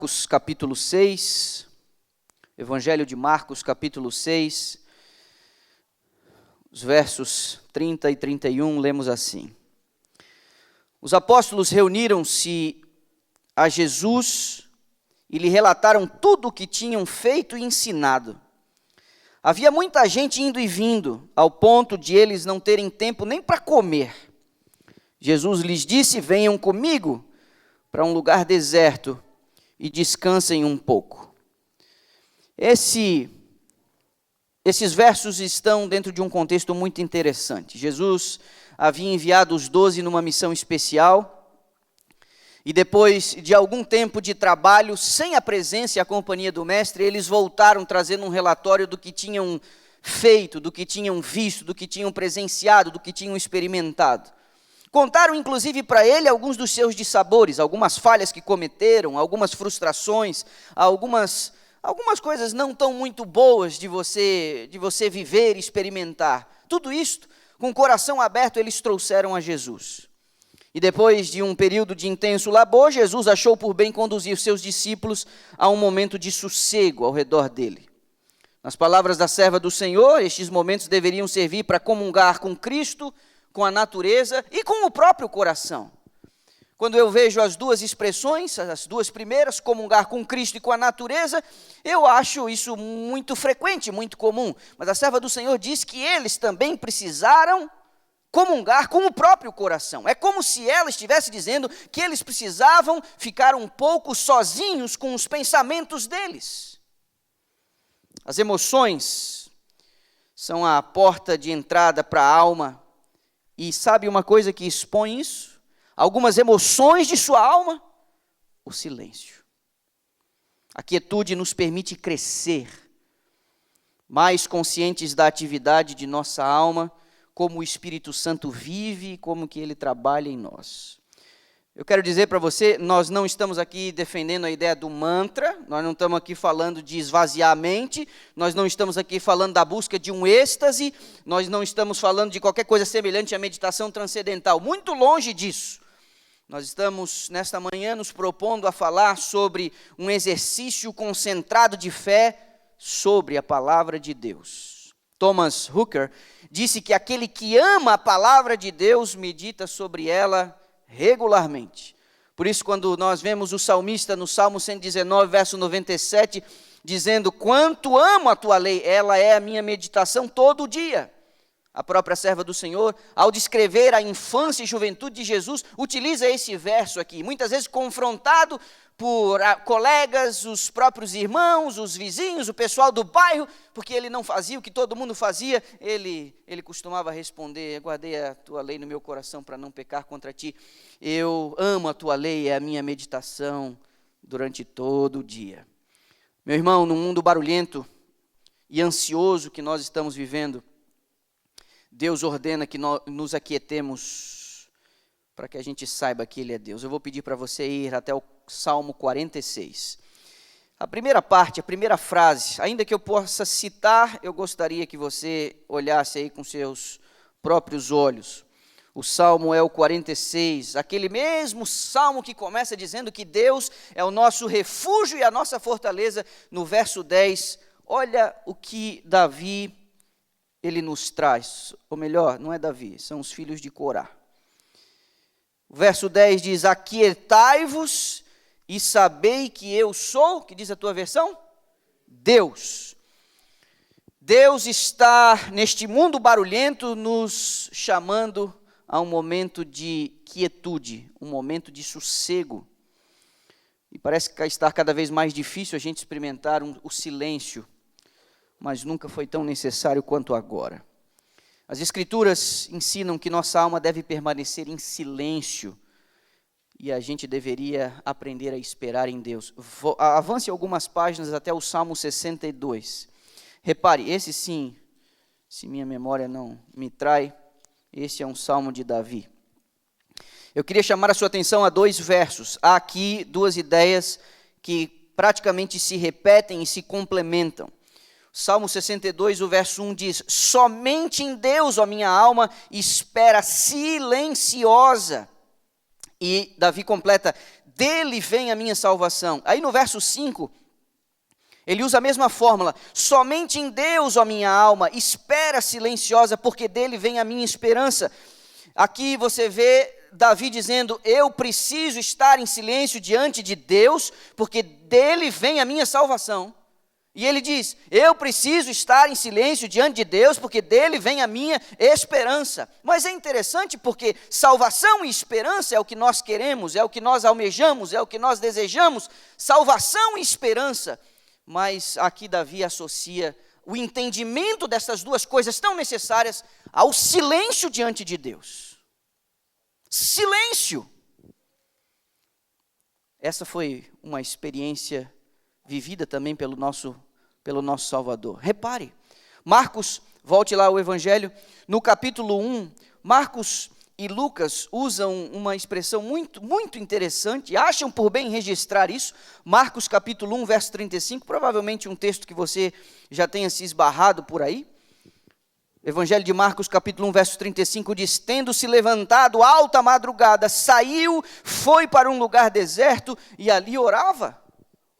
Marcos capítulo 6, Evangelho de Marcos capítulo 6, os versos 30 e 31, lemos assim. Os apóstolos reuniram-se a Jesus e lhe relataram tudo o que tinham feito e ensinado. Havia muita gente indo e vindo, ao ponto de eles não terem tempo nem para comer. Jesus lhes disse: venham comigo para um lugar deserto e descansem um pouco. Esses versos estão dentro de um contexto muito interessante. Jesus havia enviado os 12 numa missão especial, e depois de algum tempo de trabalho, sem a presença e a companhia do mestre, eles voltaram trazendo um relatório do que tinham feito, do que tinham visto, do que tinham presenciado, do que tinham experimentado. Contaram inclusive para ele alguns dos seus dissabores, algumas falhas que cometeram, algumas frustrações, algumas coisas não tão muito boas de você viver e experimentar. Tudo isto, com o coração aberto, eles trouxeram a Jesus. E depois de um período de intenso labor, Jesus achou por bem conduzir os seus discípulos a um momento de sossego ao redor dele. Nas palavras da serva do Senhor, estes momentos deveriam servir para comungar com Cristo, com a natureza e com o próprio coração. Quando eu vejo as duas expressões, as duas primeiras, comungar com Cristo e com a natureza, eu acho isso muito frequente, muito comum. Mas a serva do Senhor diz que eles também precisaram comungar com o próprio coração. É como se ela estivesse dizendo que eles precisavam ficar um pouco sozinhos com os pensamentos deles. As emoções são a porta de entrada para a alma. E sabe uma coisa que expõe isso? Algumas emoções de sua alma? O silêncio. A quietude nos permite crescer, mais conscientes da atividade de nossa alma, como o Espírito Santo vive e como que ele trabalha em nós. Eu quero dizer para você, nós não estamos aqui defendendo a ideia do mantra, nós não estamos aqui falando de esvaziar a mente, nós não estamos aqui falando da busca de um êxtase, nós não estamos falando de qualquer coisa semelhante à meditação transcendental, muito longe disso. Nós estamos, nesta manhã, nos propondo a falar sobre um exercício concentrado de fé sobre a palavra de Deus. Thomas Hooker disse que aquele que ama a palavra de Deus medita sobre ela regularmente. Por isso, quando nós vemos o salmista no Salmo 119, verso 97, dizendo: quanto amo a tua lei, ela é a minha meditação todo dia. A própria serva do Senhor, ao descrever a infância e juventude de Jesus, utiliza esse verso aqui, muitas vezes confrontado por colegas, os próprios irmãos, os vizinhos, o pessoal do bairro, porque ele não fazia o que todo mundo fazia, ele costumava responder: guardei a tua lei no meu coração para não pecar contra ti. Eu amo a tua lei, é a minha meditação durante todo o dia. Meu irmão, no mundo barulhento e ansioso que nós estamos vivendo, Deus ordena que nós nos aquietemos para que a gente saiba que Ele é Deus. Eu vou pedir para você ir até o Salmo 46. A primeira parte, a primeira frase, ainda que eu possa citar, eu gostaria que você olhasse aí com seus próprios olhos. O Salmo é o 46, aquele mesmo Salmo que começa dizendo que Deus é o nosso refúgio e a nossa fortaleza. No verso 10, olha o que Davi ele nos traz, ou melhor, não é Davi, são os filhos de Corá. O verso 10 diz: aquietai-vos e sabei que eu sou, que diz a tua versão? Deus. Deus está neste mundo barulhento nos chamando a um momento de quietude, um momento de sossego. E parece que está cada vez mais difícil a gente experimentar o silêncio, mas nunca foi tão necessário quanto agora. As Escrituras ensinam que nossa alma deve permanecer em silêncio, e a gente deveria aprender a esperar em Deus. Avance algumas páginas até o Salmo 62. Repare, esse sim, se minha memória não me trai, esse é um Salmo de Davi. Eu queria chamar a sua atenção a dois versos. Há aqui duas ideias que praticamente se repetem e se complementam. Salmo 62, o verso 1 diz: somente em Deus, ó minha alma, espera silenciosa. E Davi completa: dele vem a minha salvação. Aí no verso 5, ele usa a mesma fórmula: somente em Deus, ó minha alma, espera silenciosa, porque dele vem a minha esperança. Aqui você vê Davi dizendo: eu preciso estar em silêncio diante de Deus, porque dele vem a minha salvação. E ele diz: eu preciso estar em silêncio diante de Deus, porque dele vem a minha esperança. Mas é interessante porque salvação e esperança é o que nós queremos, é o que nós almejamos, é o que nós desejamos. Salvação e esperança. Mas aqui Davi associa o entendimento dessas duas coisas tão necessárias ao silêncio diante de Deus. Silêncio. Essa foi uma experiência vivida também pelo nosso Salvador. Repare, Marcos, volte lá ao Evangelho, no capítulo 1, Marcos e Lucas usam uma expressão muito, muito interessante, acham por bem registrar isso. Marcos capítulo 1, verso 35, provavelmente um texto que você já tenha se esbarrado por aí. Evangelho de Marcos, capítulo 1, verso 35, diz: tendo-se levantado alta madrugada, saiu, foi para um lugar deserto e ali orava.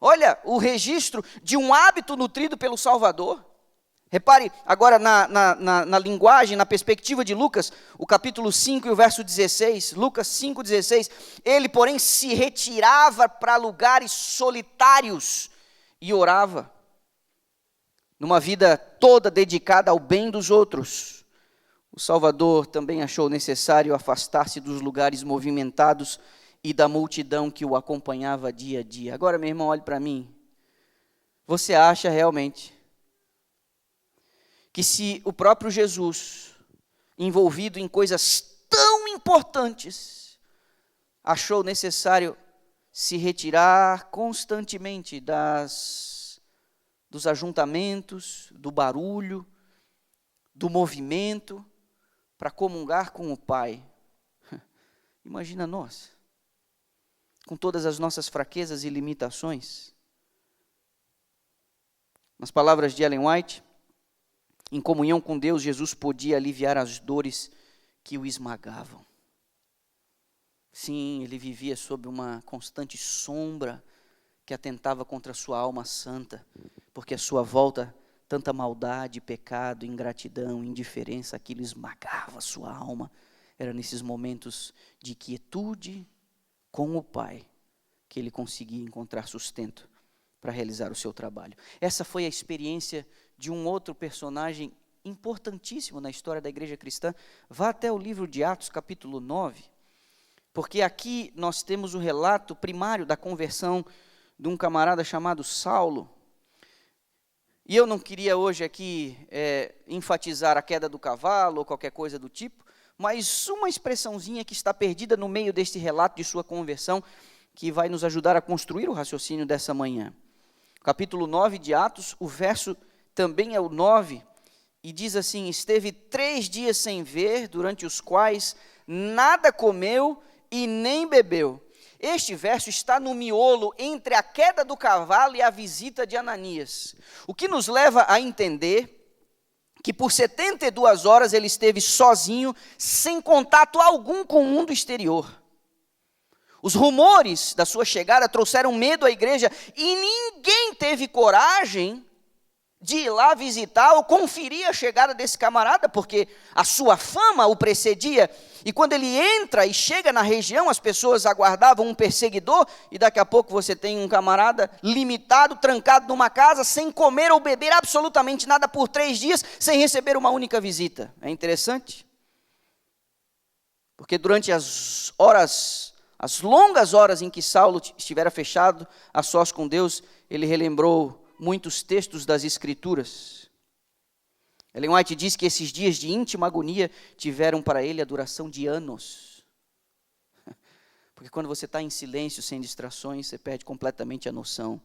Olha o registro de um hábito nutrido pelo Salvador. Repare agora na linguagem, na perspectiva de Lucas, o capítulo 5 e o verso 16, Lucas 5, 16. Ele, porém, se retirava para lugares solitários e orava. Numa vida toda dedicada ao bem dos outros, o Salvador também achou necessário afastar-se dos lugares movimentados e da multidão que o acompanhava dia a dia. Agora, meu irmão, olhe para mim. Você acha realmente que se o próprio Jesus, envolvido em coisas tão importantes, achou necessário se retirar constantemente dos ajuntamentos, do barulho, do movimento, para comungar com o Pai? Imagina nós, com todas as nossas fraquezas e limitações. Nas palavras de Ellen White, em comunhão com Deus, Jesus podia aliviar as dores que o esmagavam. Sim, ele vivia sob uma constante sombra que atentava contra a sua alma santa, porque à sua volta tanta maldade, pecado, ingratidão, indiferença, aquilo esmagava a sua alma. Era nesses momentos de quietude com o Pai que ele conseguia encontrar sustento para realizar o seu trabalho. Essa foi a experiência de um outro personagem importantíssimo na história da igreja cristã. Vá até o livro de Atos, capítulo 9, porque aqui nós temos o relato primário da conversão de um camarada chamado Saulo. E eu não queria hoje aqui enfatizar a queda do cavalo ou qualquer coisa do tipo, mas uma expressãozinha que está perdida no meio deste relato de sua conversão, que vai nos ajudar a construir o raciocínio dessa manhã. Capítulo 9 de Atos, o verso também é o 9, e diz assim: esteve 3 dias sem ver, durante os quais nada comeu e nem bebeu. Este verso está no miolo entre a queda do cavalo e a visita de Ananias, o que nos leva a entender que por 72 horas ele esteve sozinho, sem contato algum com o mundo exterior. Os rumores da sua chegada trouxeram medo à igreja e ninguém teve coragem de ir lá visitar ou conferir a chegada desse camarada, porque a sua fama o precedia. E quando ele entra e chega na região, as pessoas aguardavam um perseguidor, e daqui a pouco você tem um camarada limitado, trancado numa casa, sem comer ou beber absolutamente nada por 3 dias, sem receber uma única visita. É interessante, porque durante as longas horas em que Saulo estivera fechado a sós com Deus, ele relembrou muitos textos das Escrituras. Ellen White diz que esses dias de íntima agonia tiveram para ele a duração de anos. Porque quando você está em silêncio, sem distrações, você perde completamente a noção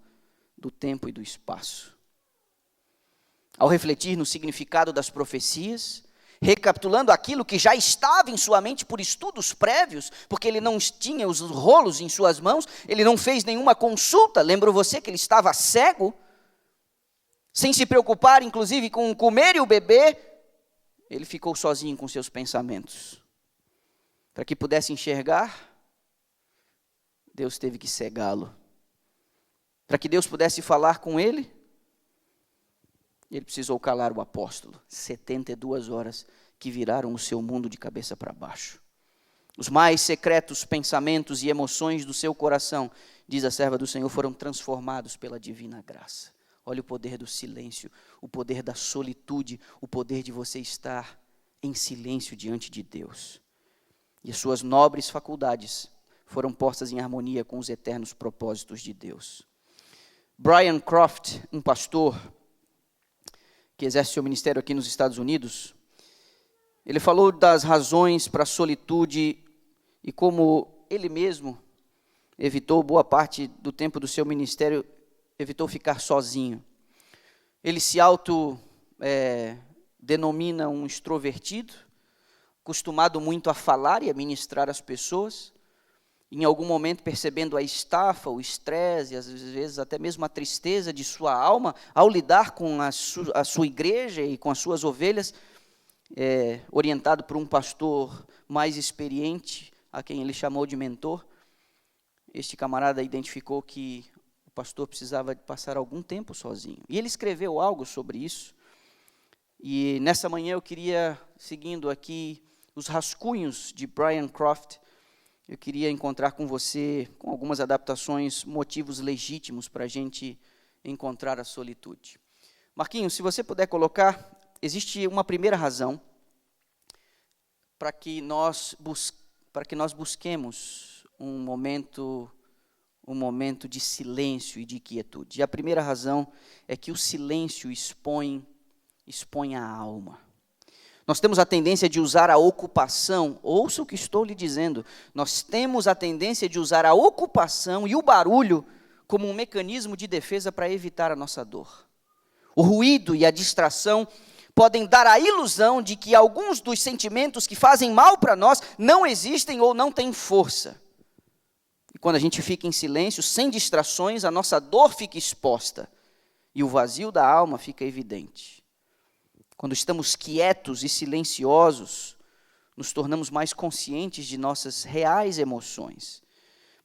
do tempo e do espaço. Ao refletir no significado das profecias, recapitulando aquilo que já estava em sua mente por estudos prévios, porque ele não tinha os rolos em suas mãos, ele não fez nenhuma consulta, lembra você que ele estava cego, sem se preocupar inclusive com o comer e o beber, ele ficou sozinho com seus pensamentos, para que pudesse enxergar Deus teve que cegá-lo. Para que Deus pudesse falar com ele, ele precisou calar o apóstolo. 72 horas que viraram o seu mundo de cabeça para baixo. Os mais secretos pensamentos e emoções do seu coração, diz a serva do Senhor, foram transformados pela divina graça. Olha o poder do silêncio, o poder da solitude, o poder de você estar em silêncio diante de Deus. E as suas nobres faculdades foram postas em harmonia com os eternos propósitos de Deus. Brian Croft, um pastor que exerce seu ministério aqui nos Estados Unidos, ele falou das razões para a solitude e como ele mesmo evitou boa parte do tempo do seu ministério, evitou ficar sozinho. Ele se denomina um extrovertido, acostumado muito a falar e a ministrar às pessoas, em algum momento percebendo a estafa, o estresse, e às vezes até mesmo a tristeza de sua alma, ao lidar com a sua igreja e com as suas ovelhas, orientado por um pastor mais experiente, a quem ele chamou de mentor. Este camarada identificou que o pastor precisava de passar algum tempo sozinho. E ele escreveu algo sobre isso. E nessa manhã eu queria, seguindo aqui os rascunhos de Brian Croft, eu queria encontrar com você, com algumas adaptações, motivos legítimos para a gente encontrar a solitude. Marquinhos, se você puder colocar, existe uma primeira razão para que nós busquemos um momento de silêncio e de quietude. E a primeira razão é que o silêncio expõe a alma. Nós temos a tendência de usar a ocupação, ouça o que estou lhe dizendo, nós temos a tendência de usar a ocupação e o barulho como um mecanismo de defesa para evitar a nossa dor. O ruído e a distração podem dar a ilusão de que alguns dos sentimentos que fazem mal para nós não existem ou não têm força. E quando a gente fica em silêncio, sem distrações, a nossa dor fica exposta e o vazio da alma fica evidente. Quando estamos quietos e silenciosos, nos tornamos mais conscientes de nossas reais emoções.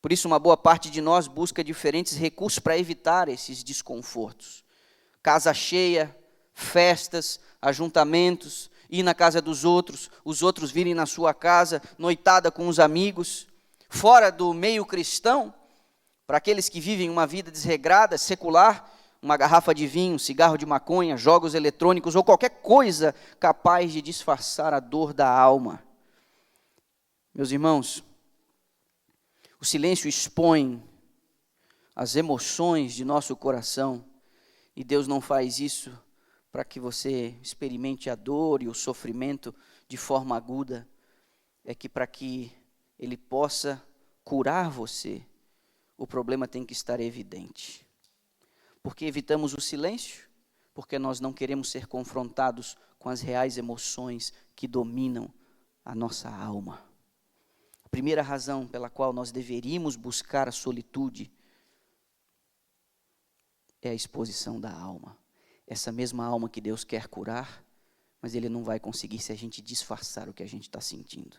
Por isso, uma boa parte de nós busca diferentes recursos para evitar esses desconfortos. Casa cheia, festas, ajuntamentos, ir na casa dos outros, os outros virem na sua casa, noitada com os amigos. Fora do meio cristão, para aqueles que vivem uma vida desregrada, secular, uma garrafa de vinho, cigarro de maconha, jogos eletrônicos ou qualquer coisa capaz de disfarçar a dor da alma. Meus irmãos, o silêncio expõe as emoções de nosso coração e Deus não faz isso para que você experimente a dor e o sofrimento de forma aguda, é que para que Ele possa curar você, o problema tem que estar evidente. Porque evitamos o silêncio? Porque nós não queremos ser confrontados com as reais emoções que dominam a nossa alma. A primeira razão pela qual nós deveríamos buscar a solitude é a exposição da alma. Essa mesma alma que Deus quer curar, mas Ele não vai conseguir se a gente disfarçar o que a gente está sentindo.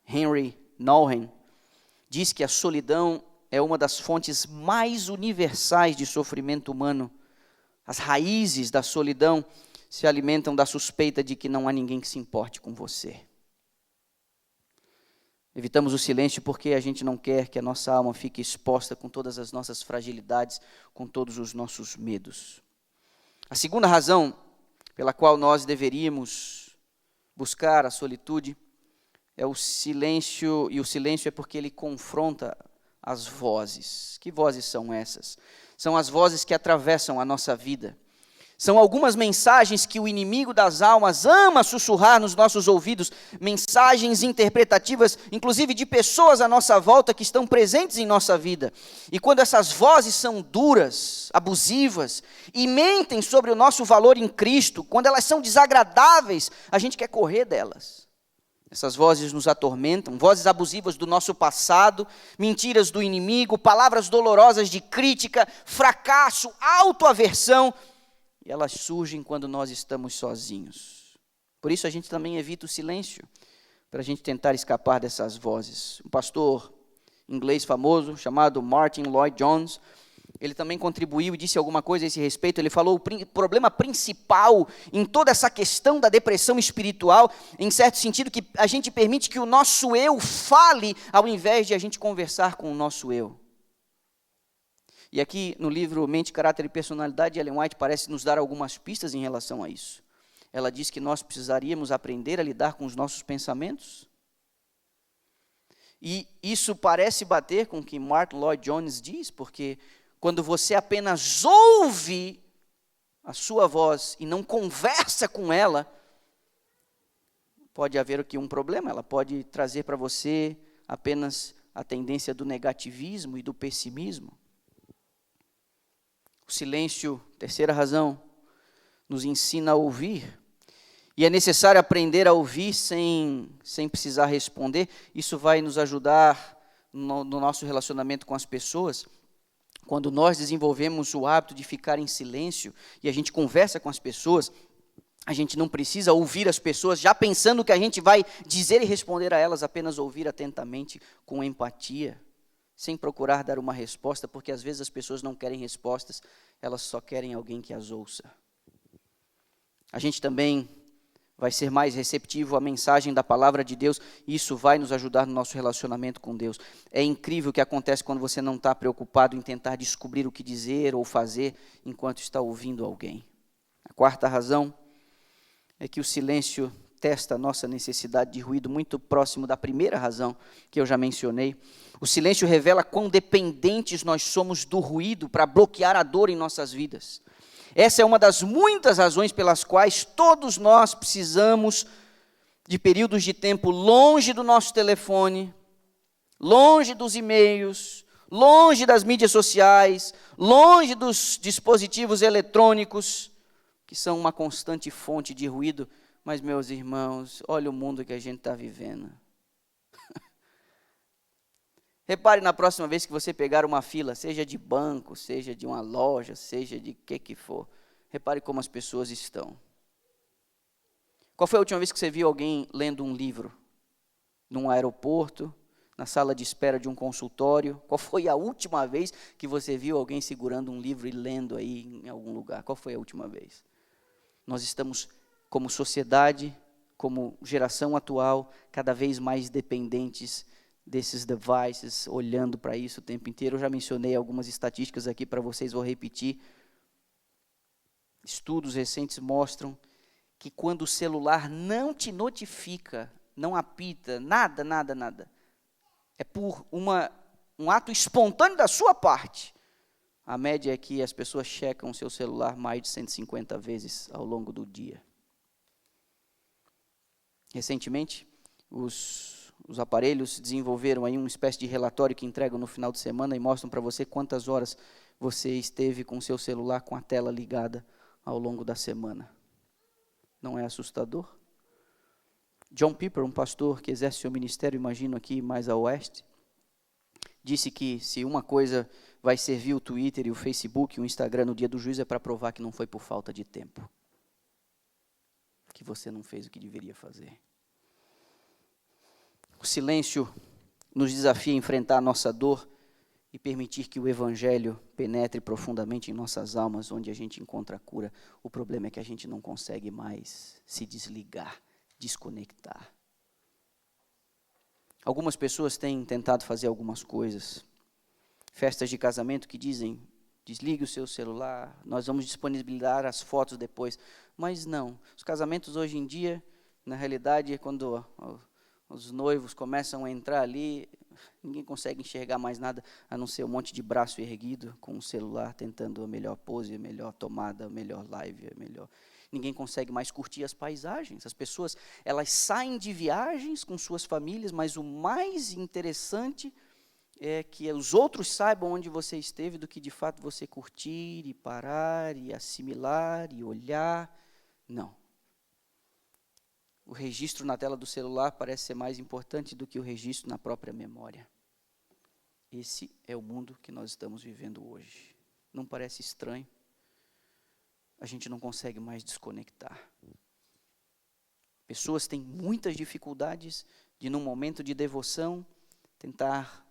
Henry Nouwen diz que a solidão é uma das fontes mais universais de sofrimento humano. As raízes da solidão se alimentam da suspeita de que não há ninguém que se importe com você. Evitamos o silêncio porque a gente não quer que a nossa alma fique exposta com todas as nossas fragilidades, com todos os nossos medos. A segunda razão pela qual nós deveríamos buscar a solitude é o silêncio, e o silêncio é porque ele confronta as vozes. Que vozes são essas? São as vozes que atravessam a nossa vida. São algumas mensagens que o inimigo das almas ama sussurrar nos nossos ouvidos, mensagens interpretativas, inclusive de pessoas à nossa volta que estão presentes em nossa vida. E quando essas vozes são duras, abusivas, e mentem sobre o nosso valor em Cristo, quando elas são desagradáveis, a gente quer correr delas. Essas vozes nos atormentam, vozes abusivas do nosso passado, mentiras do inimigo, palavras dolorosas de crítica, fracasso, autoaversão, e elas surgem quando nós estamos sozinhos. Por isso a gente também evita o silêncio, para a gente tentar escapar dessas vozes. O pastor inglês famoso, chamado Martin Lloyd-Jones. Ele também contribuiu e disse alguma coisa a esse respeito. Ele falou: o problema principal em toda essa questão da depressão espiritual, em certo sentido, que a gente permite que o nosso eu fale, ao invés de a gente conversar com o nosso eu. E aqui no livro Mente, Caráter e Personalidade, Ellen White parece nos dar algumas pistas em relação a isso. Ela diz que nós precisaríamos aprender a lidar com os nossos pensamentos. E isso parece bater com o que Martin Lloyd-Jones diz, porque quando você apenas ouve a sua voz e não conversa com ela, pode haver aqui um problema. Ela pode trazer para você apenas a tendência do negativismo e do pessimismo. O silêncio, terceira razão, nos ensina a ouvir. E é necessário aprender a ouvir sem precisar responder. Isso vai nos ajudar no nosso relacionamento com as pessoas. Quando nós desenvolvemos o hábito de ficar em silêncio e a gente conversa com as pessoas, a gente não precisa ouvir as pessoas já pensando que a gente vai dizer e responder a elas, apenas ouvir atentamente, com empatia, sem procurar dar uma resposta, porque às vezes as pessoas não querem respostas, elas só querem alguém que as ouça. A gente também vai ser mais receptivo à mensagem da palavra de Deus, e isso vai nos ajudar no nosso relacionamento com Deus. É incrível o que acontece quando você não está preocupado em tentar descobrir o que dizer ou fazer enquanto está ouvindo alguém. A quarta razão é que o silêncio testa a nossa necessidade de ruído, muito próximo da primeira razão que eu já mencionei. O silêncio revela quão dependentes nós somos do ruído para bloquear a dor em nossas vidas. Essa é uma das muitas razões pelas quais todos nós precisamos de períodos de tempo longe do nosso telefone, longe dos e-mails, longe das mídias sociais, longe dos dispositivos eletrônicos, que são uma constante fonte de ruído. Mas, meus irmãos, olha o mundo que a gente está vivendo. Repare na próxima vez que você pegar uma fila, seja de banco, seja de uma loja, seja de que for. Repare como as pessoas estão. Qual foi a última vez que você viu alguém lendo um livro? Num aeroporto, na sala de espera de um consultório? Qual foi a última vez que você viu alguém segurando um livro e lendo aí em algum lugar? Qual foi a última vez? Nós estamos, como sociedade, como geração atual, cada vez mais dependentes desses devices, olhando para isso o tempo inteiro. Eu já mencionei algumas estatísticas aqui para vocês, vou repetir. Estudos recentes mostram que quando o celular não te notifica, não apita, nada, é por um ato espontâneo da sua parte. A média é que as pessoas checam o seu celular mais de 150 vezes ao longo do dia. Recentemente, os aparelhos desenvolveram aí uma espécie de relatório que entregam no final de semana e mostram para você quantas horas você esteve com o seu celular com a tela ligada ao longo da semana. Não é assustador? John Piper, um pastor que exerce seu ministério, imagino aqui mais a oeste, disse que se uma coisa vai servir o Twitter e o Facebook, o Instagram no dia do juízo, é para provar que não foi por falta de tempo. Que você não fez o que deveria fazer. O silêncio nos desafia a enfrentar a nossa dor e permitir que o Evangelho penetre profundamente em nossas almas, onde a gente encontra a cura. O problema é que a gente não consegue mais se desligar, desconectar. Algumas pessoas têm tentado fazer algumas coisas. Festas de casamento que dizem, desligue o seu celular, nós vamos disponibilizar as fotos depois. Mas não, os casamentos hoje em dia, na realidade, é quando os noivos começam a entrar ali, ninguém consegue enxergar mais nada, a não ser um monte de braço erguido com o celular, tentando a melhor pose, a melhor tomada, a melhor live, a melhor... Ninguém consegue mais curtir as paisagens. As pessoas, elas saem de viagens com suas famílias, mas o mais interessante é que os outros saibam onde você esteve do que de fato você curtir e parar e assimilar e olhar. Não. O registro na tela do celular parece ser mais importante do que o registro na própria memória. Esse é o mundo que nós estamos vivendo hoje. Não parece estranho? A gente não consegue mais desconectar. Pessoas têm muitas dificuldades de, num momento de devoção, tentar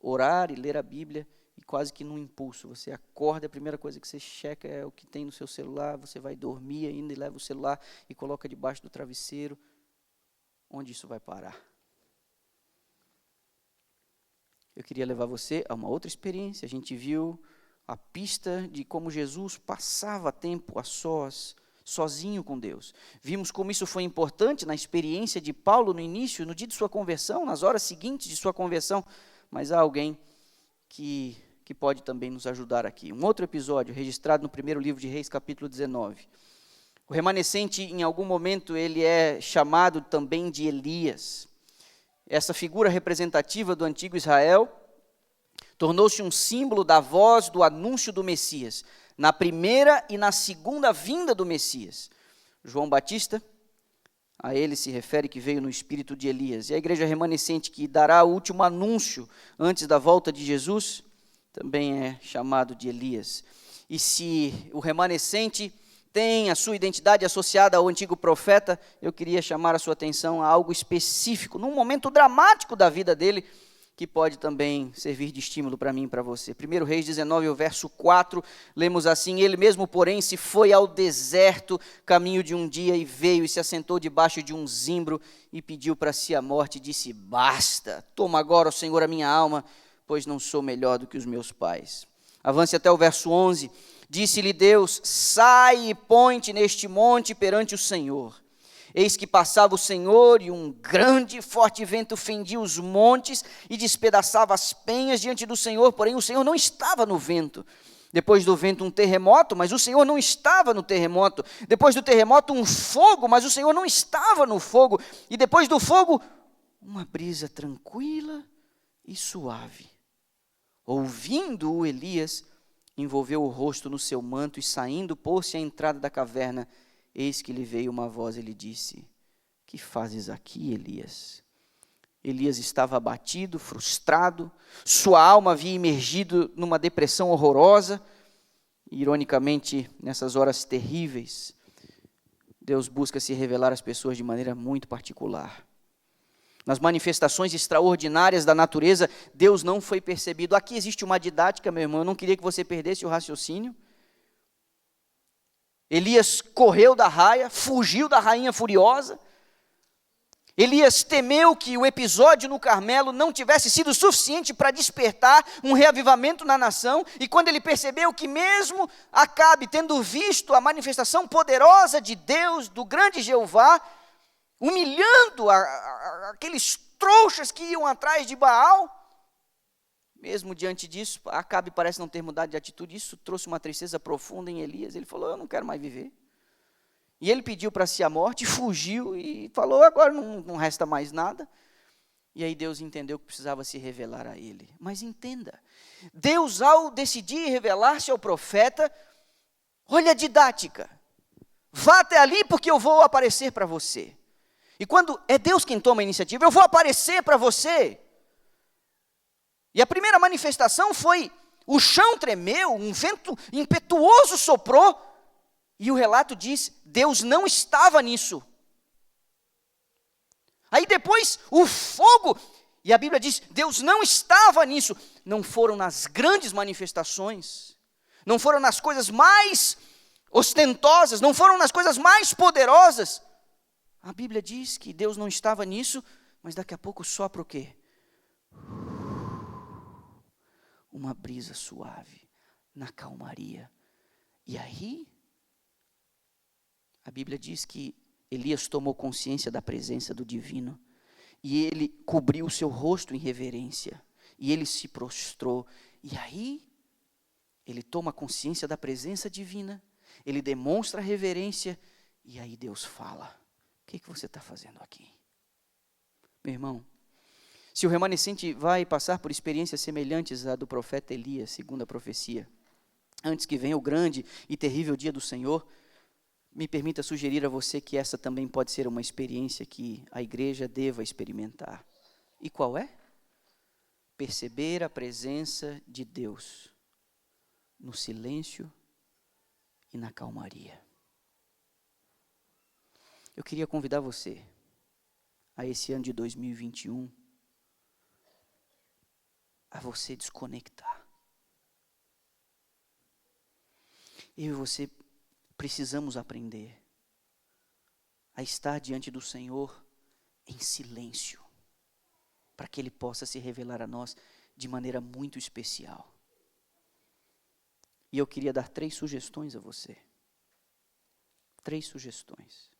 orar e ler a Bíblia, e quase que num impulso, você acorda, a primeira coisa que você checa é o que tem no seu celular, você vai dormir ainda e leva o celular e coloca debaixo do travesseiro. Onde isso vai parar? Eu queria levar você a uma outra experiência. A gente viu a pista de como Jesus passava tempo a sós, sozinho com Deus. Vimos como isso foi importante na experiência de Paulo no início, no dia de sua conversão, nas horas seguintes de sua conversão. Mas há alguém que pode também nos ajudar aqui. Um outro episódio registrado no primeiro livro de Reis, capítulo 19. O remanescente, em algum momento, ele é chamado também de Elias. Essa figura representativa do antigo Israel tornou-se um símbolo da voz do anúncio do Messias, na primeira e na segunda vinda do Messias. João Batista, a ele se refere que veio no espírito de Elias. E a igreja remanescente, que dará o último anúncio antes da volta de Jesus, também é chamado de Elias. E se o remanescente tem a sua identidade associada ao antigo profeta, eu queria chamar a sua atenção a algo específico, num momento dramático da vida dele, que pode também servir de estímulo para mim e para você. 1 Reis 19, o verso 4, lemos assim: ele mesmo, porém, se foi ao deserto, caminho de um dia, e veio e se assentou debaixo de um zimbro, e pediu para si a morte, e disse: basta, toma agora, ó Senhor, a minha alma, pois não sou melhor do que os meus pais. Avance até o verso 11, disse-lhe Deus: sai e põe-te neste monte perante o Senhor. Eis que passava o Senhor, e um grande e forte vento fendia os montes e despedaçava as penhas diante do Senhor, porém o Senhor não estava no vento. Depois do vento um terremoto, mas o Senhor não estava no terremoto. Depois do terremoto um fogo, mas o Senhor não estava no fogo. E depois do fogo, uma brisa tranquila e suave. Ouvindo-o, Elias envolveu o rosto no seu manto e, saindo, pôs-se à entrada da caverna. Eis que lhe veio uma voz e lhe disse: que fazes aqui, Elias? Elias estava abatido, frustrado, sua alma havia emergido numa depressão horrorosa. Ironicamente, nessas horas terríveis, Deus busca se revelar às pessoas de maneira muito particular. Nas manifestações extraordinárias da natureza, Deus não foi percebido. Aqui existe uma didática, meu irmão, eu não queria que você perdesse o raciocínio. Elias correu da raia, fugiu da rainha furiosa. Elias temeu que o episódio no Carmelo não tivesse sido suficiente para despertar um reavivamento na nação, e quando ele percebeu que mesmo Acabe, tendo visto a manifestação poderosa de Deus, do grande Jeová, humilhando aqueles trouxas que iam atrás de Baal, mesmo diante disso, Acabe parece não ter mudado de atitude. Isso trouxe uma tristeza profunda em Elias. Ele falou: eu não quero mais viver. E ele pediu para si a morte, fugiu e falou: agora não resta mais nada. E aí Deus entendeu que precisava se revelar a ele. Mas entenda, Deus, ao decidir revelar-se ao profeta, olha a didática: vá até ali porque eu vou aparecer para você. E quando é Deus quem toma a iniciativa, eu vou aparecer para você. E a primeira manifestação foi: o chão tremeu, um vento impetuoso soprou, e o relato diz: Deus não estava nisso. Aí depois o fogo, e a Bíblia diz: Deus não estava nisso. Não foram nas grandes manifestações, não foram nas coisas mais ostentosas, não foram nas coisas mais poderosas. A Bíblia diz que Deus não estava nisso, mas daqui a pouco sopra o quê? Uma brisa suave, na calmaria. E aí, a Bíblia diz que Elias tomou consciência da presença do divino, e ele cobriu o seu rosto em reverência, e ele se prostrou. E aí, ele toma consciência da presença divina, ele demonstra reverência, e aí Deus fala: o que você está fazendo aqui? Meu irmão, se o remanescente vai passar por experiências semelhantes à do profeta Elias, segundo a profecia, antes que venha o grande e terrível dia do Senhor, me permita sugerir a você que essa também pode ser uma experiência que a igreja deva experimentar. E qual é? Perceber a presença de Deus no silêncio e na calmaria. Eu queria convidar você a esse ano de 2021 a você desconectar. Eu e você precisamos aprender a estar diante do Senhor em silêncio, para que Ele possa se revelar a nós de maneira muito especial. E eu queria dar 3 sugestões a você. 3 sugestões.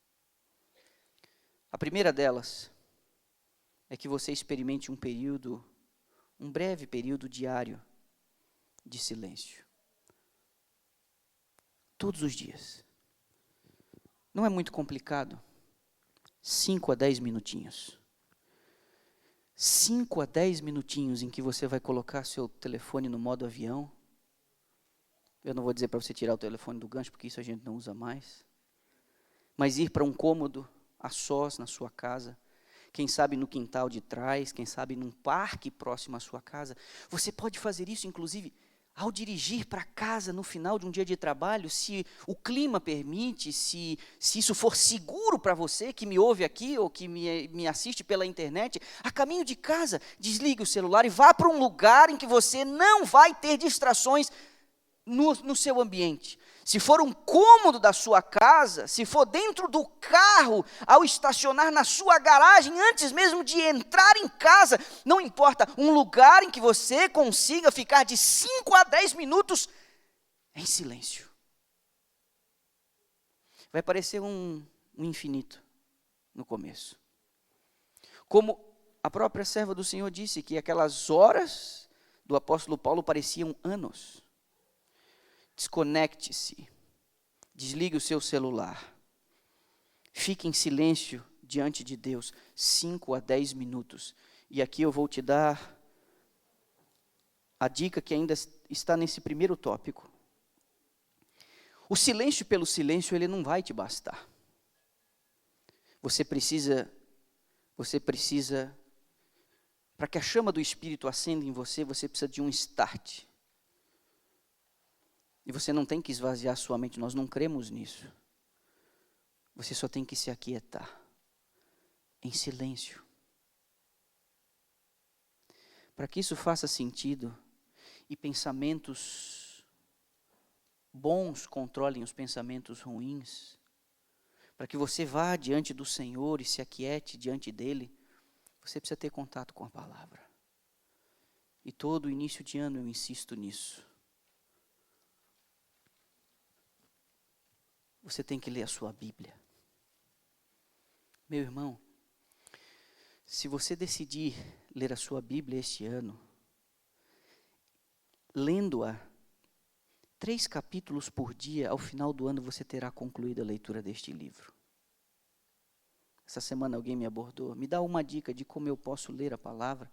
A primeira delas é que você experimente um breve período diário de silêncio. Todos os dias. Não é muito complicado. 5 a 10 minutinhos. 5 a 10 minutinhos em que você vai colocar seu telefone no modo avião. Eu não vou dizer para você tirar o telefone do gancho, porque isso a gente não usa mais. Mas ir para um cômodo a sós na sua casa. Quem sabe no quintal de trás, quem sabe num parque próximo à sua casa. Você pode fazer isso, inclusive, ao dirigir para casa no final de um dia de trabalho, se o clima permite, se isso for seguro para você, que me ouve aqui ou que me assiste pela internet, a caminho de casa, desligue o celular e vá para um lugar em que você não vai ter distrações no seu ambiente. Se for um cômodo da sua casa, se for dentro do carro, ao estacionar na sua garagem, antes mesmo de entrar em casa, não importa, um lugar em que você consiga ficar de 5 a 10 minutos em silêncio. Vai parecer um infinito no começo. Como a própria serva do Senhor disse, que aquelas horas do apóstolo Paulo pareciam anos. Desconecte-se, desligue o seu celular, fique em silêncio diante de Deus, 5 a 10 minutos. E aqui eu vou te dar a dica que ainda está nesse primeiro tópico. O silêncio pelo silêncio, ele não vai te bastar. Você precisa, para que a chama do Espírito acenda em você, você precisa de um start. E você não tem que esvaziar sua mente, nós não cremos nisso. Você só tem que se aquietar, em silêncio. Para que isso faça sentido e pensamentos bons controlem os pensamentos ruins, para que você vá diante do Senhor e se aquiete diante dEle, você precisa ter contato com a palavra. E todo início de ano eu insisto nisso. Você tem que ler a sua Bíblia. Meu irmão, se você decidir ler a sua Bíblia este ano, lendo-a 3 capítulos por dia, ao final do ano você terá concluído a leitura deste livro. Essa semana alguém me abordou, me dá uma dica de como eu posso ler a palavra,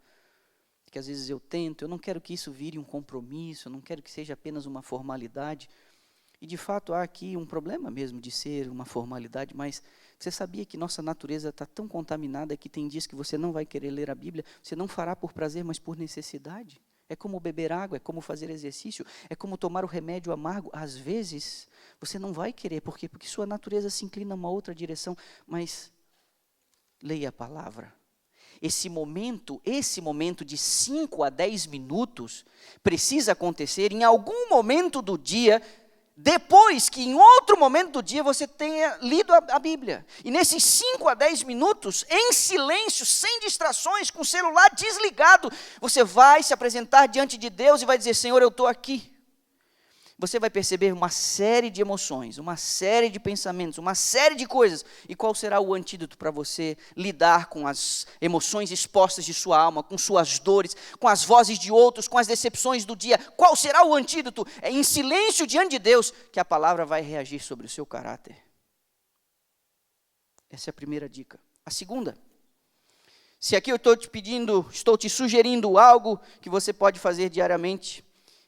que às vezes eu tento, eu não quero que isso vire um compromisso, eu não quero que seja apenas uma formalidade. E de fato há aqui um problema mesmo de ser uma formalidade, mas você sabia que nossa natureza está tão contaminada que tem dias que você não vai querer ler a Bíblia, você não fará por prazer, mas por necessidade. É como beber água, é como fazer exercício, é como tomar o remédio amargo. Às vezes você não vai querer, por quê? Porque sua natureza se inclina a uma outra direção, mas leia a palavra. Esse momento de 5 a 10 minutos precisa acontecer em algum momento do dia, depois que em outro momento do dia você tenha lido a Bíblia. E nesses 5 a 10 minutos, em silêncio, sem distrações, com o celular desligado, você vai se apresentar diante de Deus e vai dizer: Senhor, eu estou aqui. Você vai perceber uma série de emoções, uma série de pensamentos, uma série de coisas. E qual será o antídoto para você lidar com as emoções expostas de sua alma, com suas dores, com as vozes de outros, com as decepções do dia? Qual será o antídoto? É em silêncio diante de Deus que a palavra vai reagir sobre o seu caráter. Essa é a primeira dica. A segunda, se aqui eu estou te sugerindo algo que você pode fazer diariamente,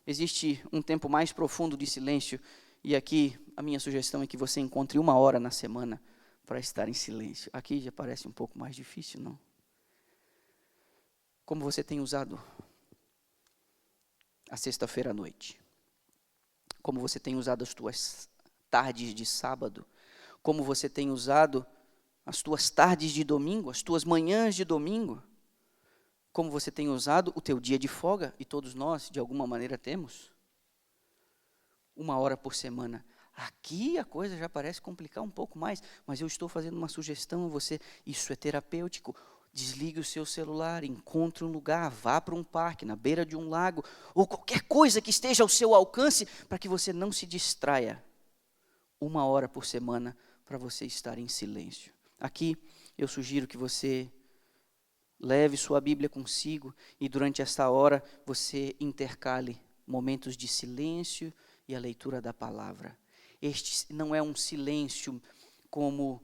existe um tempo mais profundo de silêncio, e aqui a minha sugestão é que você encontre 1 hora na semana para estar em silêncio. Aqui já parece um pouco mais difícil, não? Como você tem usado a sexta-feira à noite? Como você tem usado as tuas tardes de sábado? Como você tem usado as tuas tardes de domingo, as tuas manhãs de domingo? Como você tem usado o teu dia de folga, e todos nós, de alguma maneira, temos? 1 hora por semana. Aqui a coisa já parece complicar um pouco mais, mas eu estou fazendo uma sugestão a você. Isso é terapêutico. Desligue o seu celular, encontre um lugar, vá para um parque, na beira de um lago, ou qualquer coisa que esteja ao seu alcance, para que você não se distraia. 1 hora por semana para você estar em silêncio. Aqui eu sugiro que você leve sua Bíblia consigo e durante esta hora você intercale momentos de silêncio e a leitura da palavra. Este não é um silêncio como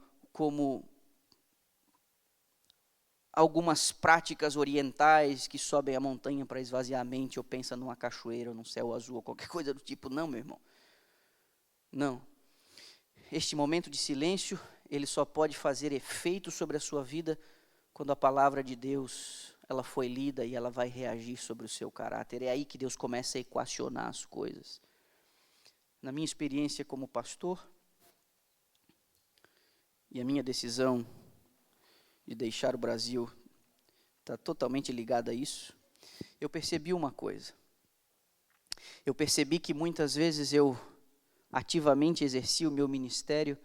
algumas práticas orientais que sobem a montanha para esvaziar a mente ou pensam numa cachoeira ou num céu azul ou qualquer coisa do tipo. Não, meu irmão. Não. Este momento de silêncio, ele só pode fazer efeito sobre a sua vida quando a palavra de Deus, ela foi lida e ela vai reagir sobre o seu caráter. É aí que Deus começa a equacionar as coisas. Na minha experiência como pastor, e a minha decisão de deixar o Brasil está totalmente ligada a isso, eu percebi uma coisa. Eu percebi que muitas vezes eu ativamente exerci o meu ministério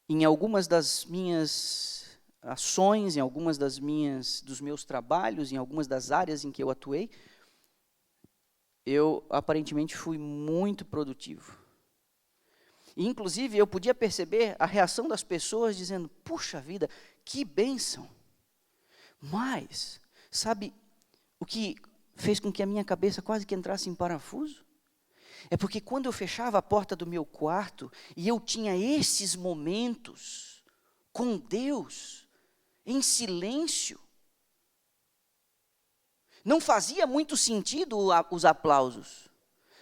em algumas das minhas ações, em algumas dos meus trabalhos, em algumas das áreas em que eu atuei, eu aparentemente fui muito produtivo. E, inclusive, eu podia perceber a reação das pessoas dizendo, puxa vida, que bênção. Mas, sabe o que fez com que a minha cabeça quase que entrasse em parafuso? É porque quando eu fechava a porta do meu quarto e eu tinha esses momentos com Deus, em silêncio, não fazia muito sentido os aplausos.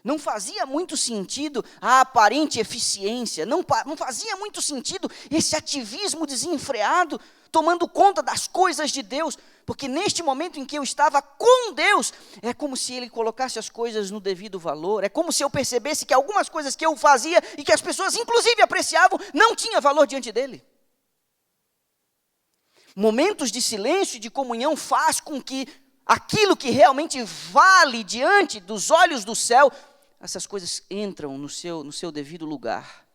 Não fazia muito sentido a aparente eficiência. Não fazia muito sentido esse ativismo desenfreado, tomando conta das coisas de Deus. Porque neste momento em que eu estava com Deus, é como se Ele colocasse as coisas no devido valor. É como se eu percebesse que algumas coisas que eu fazia e que as pessoas inclusive apreciavam, não tinha valor diante dEle. Momentos de silêncio e de comunhão faz com que aquilo que realmente vale diante dos olhos do céu, essas coisas entram no seu devido lugar.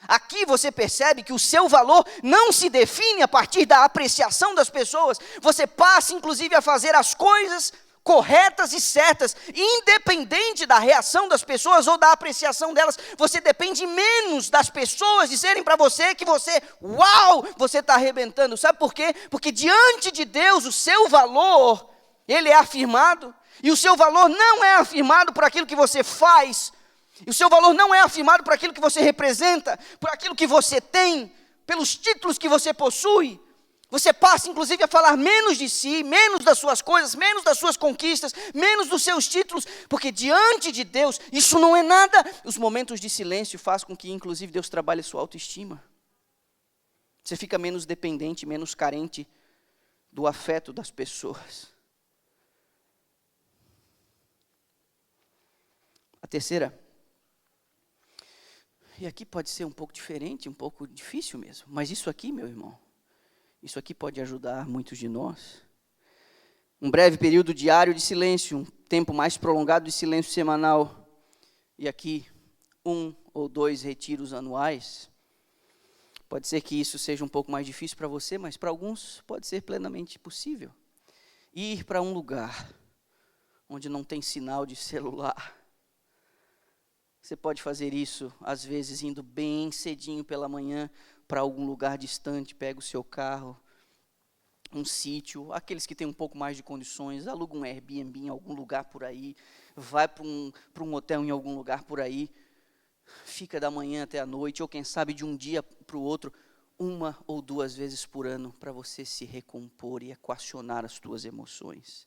Aqui você percebe que o seu valor não se define a partir da apreciação das pessoas. Você passa, inclusive, a fazer as coisas corretas e certas, independente da reação das pessoas ou da apreciação delas. Você depende menos das pessoas dizerem para você que você, uau, você está arrebentando. Sabe por quê? Porque diante de Deus o seu valor, ele é afirmado, e o seu valor não é afirmado por aquilo que você faz, e o seu valor não é afirmado por aquilo que você representa, por aquilo que você tem, pelos títulos que você possui. Você passa, inclusive, a falar menos de si, menos das suas coisas, menos das suas conquistas, menos dos seus títulos, porque diante de Deus, isso não é nada. Os momentos de silêncio fazem com que, inclusive, Deus trabalhe a sua autoestima. Você fica menos dependente, menos carente do afeto das pessoas. A terceira, e aqui pode ser um pouco diferente, um pouco difícil mesmo, mas isso aqui, meu irmão, isso aqui pode ajudar muitos de nós. Um breve período diário de silêncio, um tempo mais prolongado de silêncio semanal, e aqui 1 ou 2 retiros anuais. Pode ser que isso seja um pouco mais difícil para você, mas para alguns pode ser plenamente possível. Ir para um lugar onde não tem sinal de celular. Você pode fazer isso, às vezes, indo bem cedinho pela manhã para algum lugar distante, pega o seu carro, um sítio, aqueles que têm um pouco mais de condições, aluga um Airbnb em algum lugar por aí, vai para um hotel em algum lugar por aí, fica da manhã até a noite, ou quem sabe de um dia para o outro, 1 ou 2 vezes por ano, para você se recompor e equacionar as suas emoções.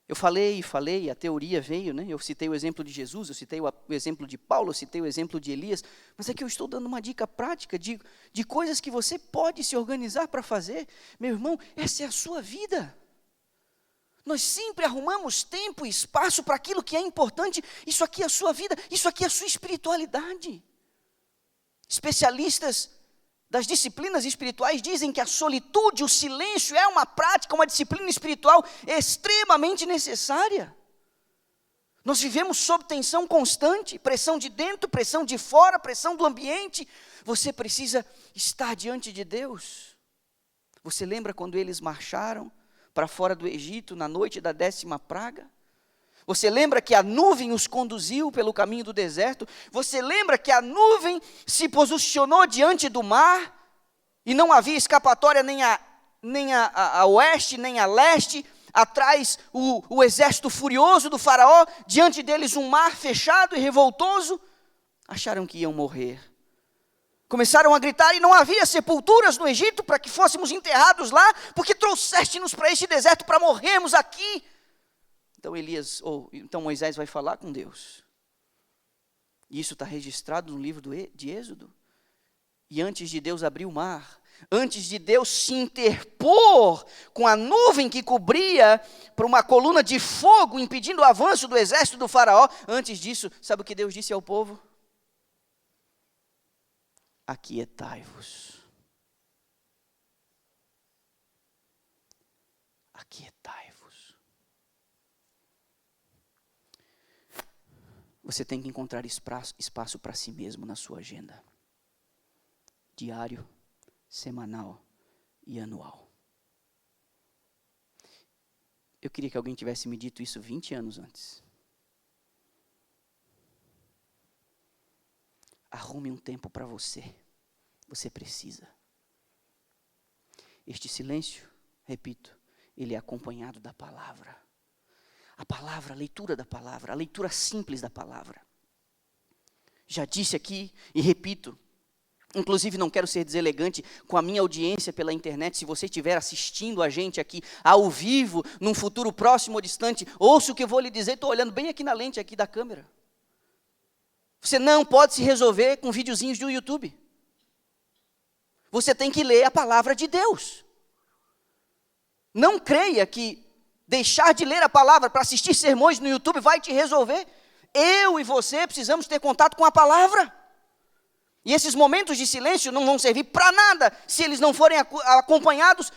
Eu falei, a teoria veio, né? Eu citei o exemplo de Jesus, eu citei o exemplo de Paulo, eu citei o exemplo de Elias, mas aqui eu estou dando uma dica prática de coisas que você pode se organizar para fazer. Meu irmão, essa é a sua vida. Nós sempre arrumamos tempo e espaço para aquilo que é importante. Isso aqui é a sua vida, isso aqui é a sua espiritualidade. Especialistas das disciplinas espirituais dizem que a solitude, o silêncio é uma prática, uma disciplina espiritual extremamente necessária. Nós vivemos sob tensão constante, pressão de dentro, pressão de fora, pressão do ambiente. Você precisa estar diante de Deus. Você lembra quando eles marcharam para fora do Egito na noite da 10ª praga? Você lembra que a nuvem os conduziu pelo caminho do deserto? Você lembra que a nuvem se posicionou diante do mar e não havia escapatória nem a oeste, nem a leste? Atrás o exército furioso do faraó, diante deles um mar fechado e revoltoso. Acharam que iam morrer. Começaram a gritar, e não havia sepulturas no Egito para que fôssemos enterrados lá, porque trouxeste-nos para este deserto para morrermos aqui. Então Moisés vai falar com Deus. E isso está registrado no livro de Êxodo. E antes de Deus abrir o mar, antes de Deus se interpor com a nuvem que cobria para uma coluna de fogo, impedindo o avanço do exército do faraó, antes disso, sabe o que Deus disse ao povo? Aquietai-vos. Aquietai-vos. Você tem que encontrar espaço para si mesmo na sua agenda. Diário, semanal e anual. Eu queria que alguém tivesse me dito isso 20 anos antes. Arrume um tempo para você. Você precisa. Este silêncio, repito, ele é acompanhado da palavra. A palavra, a leitura da palavra, a leitura simples da palavra. Já disse aqui e repito, inclusive não quero ser deselegante com a minha audiência pela internet. Se você estiver assistindo a gente aqui ao vivo, num futuro próximo ou distante, ouça o que eu vou lhe dizer, estou olhando bem aqui na lente aqui da câmera. Você não pode se resolver com videozinhos do YouTube. Você tem que ler a palavra de Deus. Não creia que deixar de ler a palavra para assistir sermões no YouTube vai te resolver. Eu e você precisamos ter contato com a palavra. E esses momentos de silêncio não vão servir para nada se eles não forem acompanhados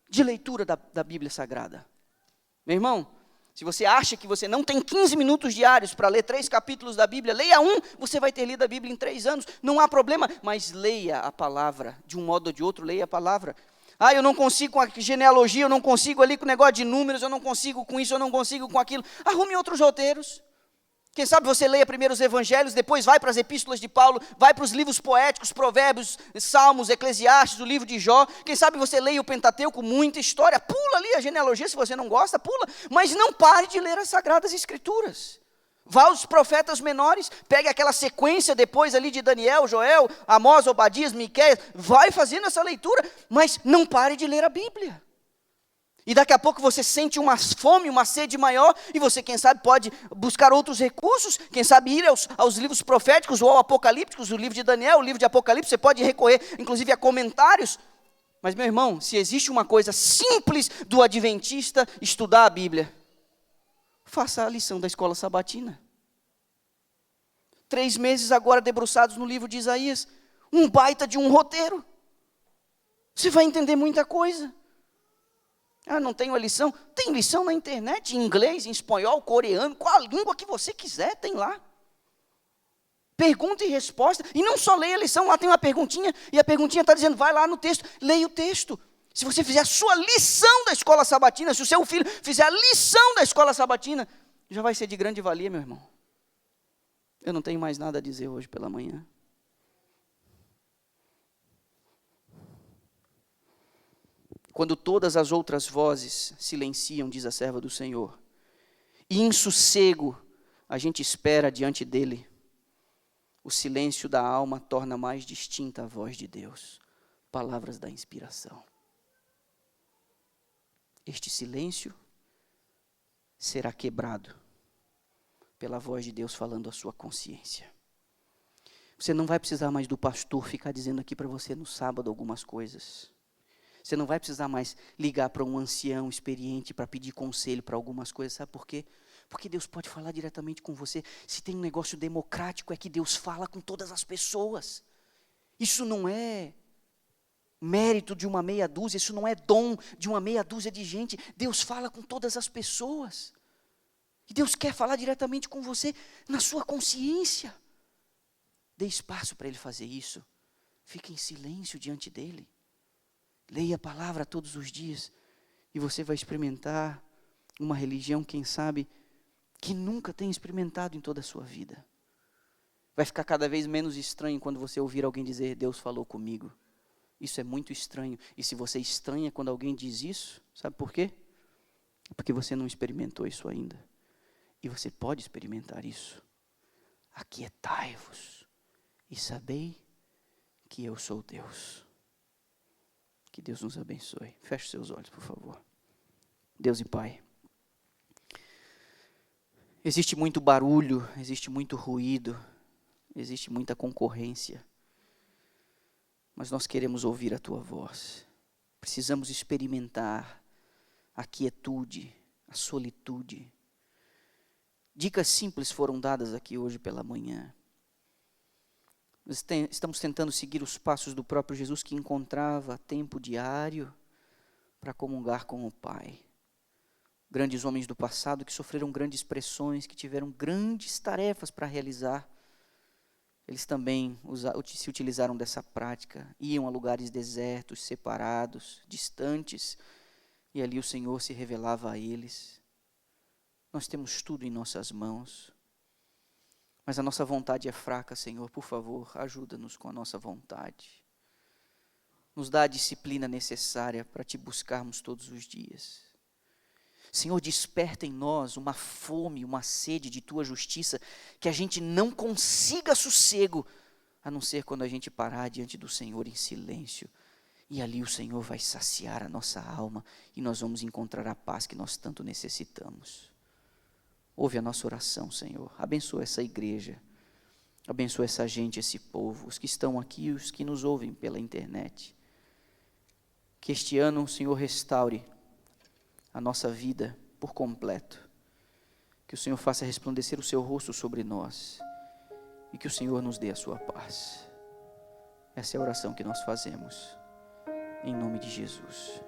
de leitura da Bíblia Sagrada. Meu irmão, se você acha que você não tem 15 minutos diários para ler 3 capítulos da Bíblia, leia um, você vai ter lido a Bíblia em 3 anos, não há problema, mas leia a palavra, de um modo ou de outro, leia a palavra. Eu não consigo com a genealogia, eu não consigo ali com o negócio de números, eu não consigo com isso, eu não consigo com aquilo. Arrume outros roteiros. Quem sabe você leia primeiro os evangelhos, depois vai para as epístolas de Paulo, vai para os livros poéticos, provérbios, salmos, eclesiastes, o livro de Jó. Quem sabe você leia o Pentateuco, muita história, pula ali a genealogia, se você não gosta, pula. Mas não pare de ler as Sagradas Escrituras. Vá aos profetas menores, pegue aquela sequência depois ali de Daniel, Joel, Amós, Obadias, Miqueias, vai fazendo essa leitura, mas não pare de ler a Bíblia. E daqui a pouco você sente uma fome, uma sede maior, e você, quem sabe, pode buscar outros recursos, quem sabe ir aos livros proféticos ou apocalípticos, o livro de Daniel, o livro de Apocalipse, você pode recorrer, inclusive, a comentários. Mas, meu irmão, se existe uma coisa simples do adventista, estudar a Bíblia, faça a lição da escola sabatina. 3 meses agora debruçados no livro de Isaías, um baita de um roteiro. Você vai entender muita coisa. Não tenho a lição? Tem lição na internet, em inglês, em espanhol, coreano, qual a língua que você quiser, tem lá. Pergunta e resposta, e não só leia a lição, lá tem uma perguntinha, e a perguntinha está dizendo, vai lá no texto, leia o texto. Se você fizer a sua lição da escola sabatina, se o seu filho fizer a lição da escola sabatina, já vai ser de grande valia, meu irmão. Eu não tenho mais nada a dizer hoje pela manhã. Quando todas as outras vozes silenciam, diz a serva do Senhor, e em sossego a gente espera diante dele, o silêncio da alma torna mais distinta a voz de Deus. Palavras da inspiração. Este silêncio será quebrado pela voz de Deus falando à sua consciência. Você não vai precisar mais do pastor ficar dizendo aqui para você no sábado algumas coisas. Você não vai precisar mais ligar para um ancião experiente para pedir conselho para algumas coisas. Sabe por quê? Porque Deus pode falar diretamente com você. Se tem um negócio democrático, é que Deus fala com todas as pessoas. Isso não é mérito de uma meia dúzia, isso não é dom de uma meia dúzia de gente. Deus fala com todas as pessoas. E Deus quer falar diretamente com você, na sua consciência. Dê espaço para Ele fazer isso. Fique em silêncio diante dEle. Leia a palavra todos os dias. E você vai experimentar uma religião, quem sabe, que nunca tem experimentado em toda a sua vida. Vai ficar cada vez menos estranho quando você ouvir alguém dizer, Deus falou comigo. Isso é muito estranho. E se você estranha quando alguém diz isso, sabe por quê? É porque você não experimentou isso ainda. E você pode experimentar isso. Aquietai-vos e sabei que eu sou Deus. Que Deus nos abençoe. Feche seus olhos, por favor. Deus e Pai. Existe muito barulho, existe muito ruído, existe muita concorrência. Mas nós queremos ouvir a Tua voz. Precisamos experimentar a quietude, a solitude. Dicas simples foram dadas aqui hoje pela manhã. Nós estamos tentando seguir os passos do próprio Jesus, que encontrava tempo diário para comungar com o Pai. Grandes homens do passado que sofreram grandes pressões, que tiveram grandes tarefas para realizar. Eles também se utilizaram dessa prática. Iam a lugares desertos, separados, distantes, e ali o Senhor se revelava a eles. Nós temos tudo em nossas mãos, mas a nossa vontade é fraca, Senhor. Por favor, ajuda-nos com a nossa vontade. Nos dá a disciplina necessária para Te buscarmos todos os dias. Senhor, desperta em nós uma fome, uma sede de Tua justiça, que a gente não consiga sossego, a não ser quando a gente parar diante do Senhor em silêncio. E ali o Senhor vai saciar a nossa alma, e nós vamos encontrar a paz que nós tanto necessitamos. Ouve a nossa oração, Senhor. Abençoa essa igreja. Abençoa essa gente, esse povo, os que estão aqui e os que nos ouvem pela internet. Que este ano o Senhor restaure a nossa vida por completo. Que o Senhor faça resplandecer o seu rosto sobre nós. E que o Senhor nos dê a sua paz. Essa é a oração que nós fazemos. Em nome de Jesus.